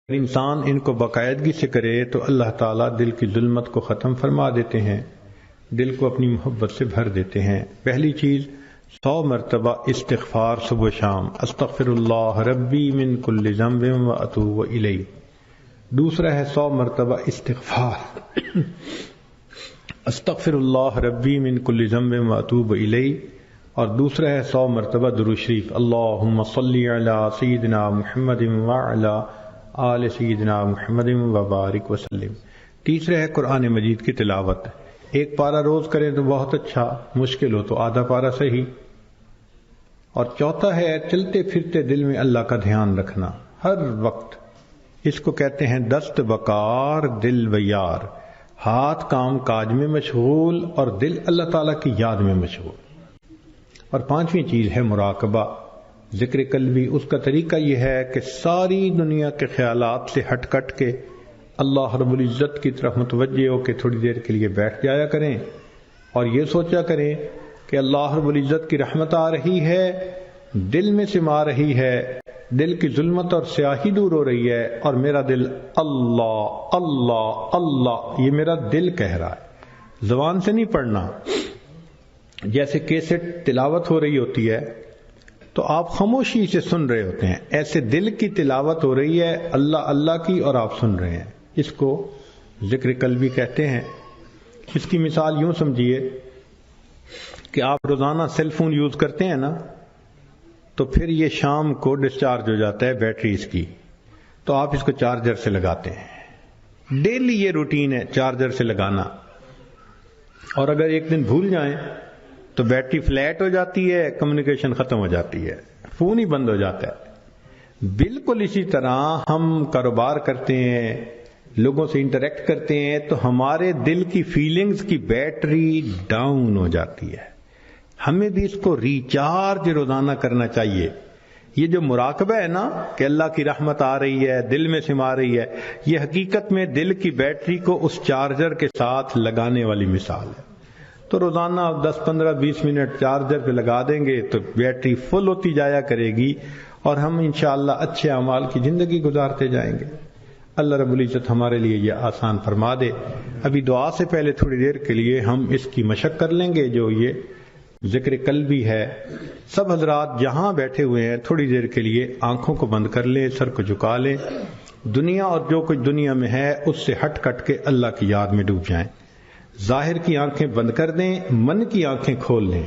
انسان ان کو باقاعدگی سے کرے تو اللہ تعالیٰ دل کی ظلمت کو ختم فرما دیتے ہیں، دل کو اپنی محبت سے بھر دیتے ہیں۔ پہلی چیز 100 مرتبہ استغفار صبح و شام، استغفر اللہ ربی من کل ذنب و اتوب الیہ۔ دوسرا ہے 100 مرتبہ استغفار، استغفر اللہ ربی من کل ذنب و اتوب الیہ۔ اور دوسرا ہے 100 مرتبہ درود شریف، اللہم صلی علی سیدنا محمد وعلی آل سیدنا محمد وبارک وسلم۔ تیسرا ہے قرآن مجید کی تلاوت، ایک پارہ روز کریں تو بہت اچھا، مشکل ہو تو آدھا پارہ صحیح۔ اور چوتھا ہے چلتے پھرتے دل میں اللہ کا دھیان رکھنا ہر وقت، اس کو کہتے ہیں دست بکار دل بیار، ہاتھ کام کاج میں مشغول اور دل اللہ تعالیٰ کی یاد میں مشغول۔ اور پانچویں چیز ہے مراقبہ، ذکر قلبی۔ اس کا طریقہ یہ ہے کہ ساری دنیا کے خیالات سے ہٹ کٹ کے اللہ رب العزت کی طرف متوجہ ہو کے تھوڑی دیر کے لیے بیٹھ جایا کریں اور یہ سوچا کریں کہ اللہ رب العزت کی رحمت آ رہی ہے، دل میں سما رہی ہے، دل کی ظلمت اور سیاہی دور ہو رہی ہے، اور میرا دل اللہ اللہ اللہ، یہ میرا دل کہہ رہا ہے، زبان سے نہیں پڑھنا۔ جیسے کیسٹ تلاوت ہو رہی ہوتی ہے تو آپ خاموشی سے سن رہے ہوتے ہیں، ایسے دل کی تلاوت ہو رہی ہے اللہ اللہ کی اور آپ سن رہے ہیں، اس کو ذکر قلبی کہتے ہیں۔ اس کی مثال یوں سمجھیے کہ آپ روزانہ سیل فون یوز کرتے ہیں نا، تو پھر یہ شام کو ڈسچارج ہو جاتا ہے بیٹری اس کی، تو آپ اس کو چارجر سے لگاتے ہیں، ڈیلی یہ روٹین ہے چارجر سے لگانا، اور اگر ایک دن بھول جائیں تو بیٹری فلیٹ ہو جاتی ہے، کمیونیکیشن ختم ہو جاتی ہے، فون ہی بند ہو جاتا ہے۔ بالکل اسی طرح ہم کاروبار کرتے ہیں، لوگوں سے انٹریکٹ کرتے ہیں تو ہمارے دل کی فیلنگز کی بیٹری ڈاؤن ہو جاتی ہے، ہمیں بھی اس کو ریچارج روزانہ کرنا چاہیے۔ یہ جو مراقبہ ہے نا کہ اللہ کی رحمت آ رہی ہے، دل میں سما رہی ہے، یہ حقیقت میں دل کی بیٹری کو اس چارجر کے ساتھ لگانے والی مثال ہے۔ تو روزانہ 10 15 20 منٹ چارجر پہ لگا دیں گے تو بیٹری فل ہوتی جایا کرے گی اور ہم انشاءاللہ اچھے اعمال کی زندگی گزارتے جائیں گے۔ اللہ رب العزت ہمارے لیے یہ آسان فرما دے۔ ابھی دعا سے پہلے تھوڑی دیر کے لیے ہم اس کی مشق کر لیں گے جو یہ ذکر قلبی ہے۔ سب حضرات جہاں بیٹھے ہوئے ہیں تھوڑی دیر کے لیے آنکھوں کو بند کر لیں، سر کو جھکا لیں، دنیا اور جو کچھ دنیا میں ہے اس سے ہٹ کٹ کے اللہ کی یاد میں ڈوب جائیں۔ ظاہر کی آنکھیں بند کر دیں، من کی آنکھیں کھول لیں۔